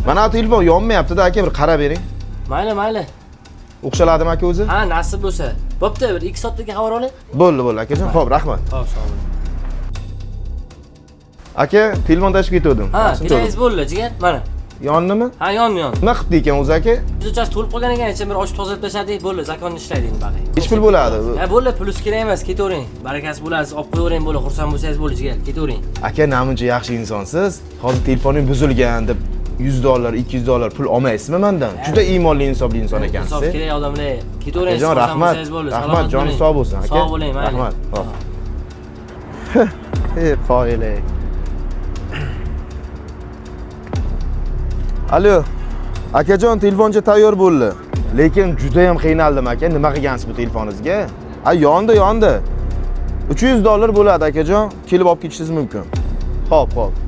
Mana bu telefon yonmayapti-da aka, bir qarab bering. Mayli. O'xshaladimi aka o'zi? Ha, nasib bo'lsa. Bo'pti, bir 2 soatdagi xabar oling. Bo'ldi akajon. Xo'p, rahmat. Xo'p, sog' bo'ling. Aka, telefon tashib ketdim. Ha, ilangiz bo'ldi, jigar. Mana. Yonnimi? Ha, yon. Nima qilibdi ekan o'zi aka? Biz uchasi to'lib qolgan ekan, ichini bir ochib tozalab tashladik, bo'ldi, zakonni ishlaydi endi baqay. Hech pul bo'ladi. Ha, bo'ldi, pulus kerak emas, ketavering. Barakasi bo'ladi, olib qo'yavering, bo'ldi, xursand bo'lsangiz bo'ldi, jigar, ketavering. Aka, namuncha yaxshi insonsiz. Hozir telefoning buzilgan deb $100, $200 pul olmaysizmi mendan? Juda iymonli, insofli inson ekansiz. Insof kerak odamlar. Ketavering, Akajon, rahmat. Rahmat, joningiz sog' bo'lsin aka. Sog' bo'ling, mayli. Rahmat. Xo'p. Qoyilay. Alo. Akajon, telefoncha tayyor bo'ldi. Lekin juda ham qiynaldim aka. Nima qilgansiz bu telefoningizga? Ha, yondi. $300 bo'ladi akajon. Kelib olib ketishingiz mumkin. Xo'p.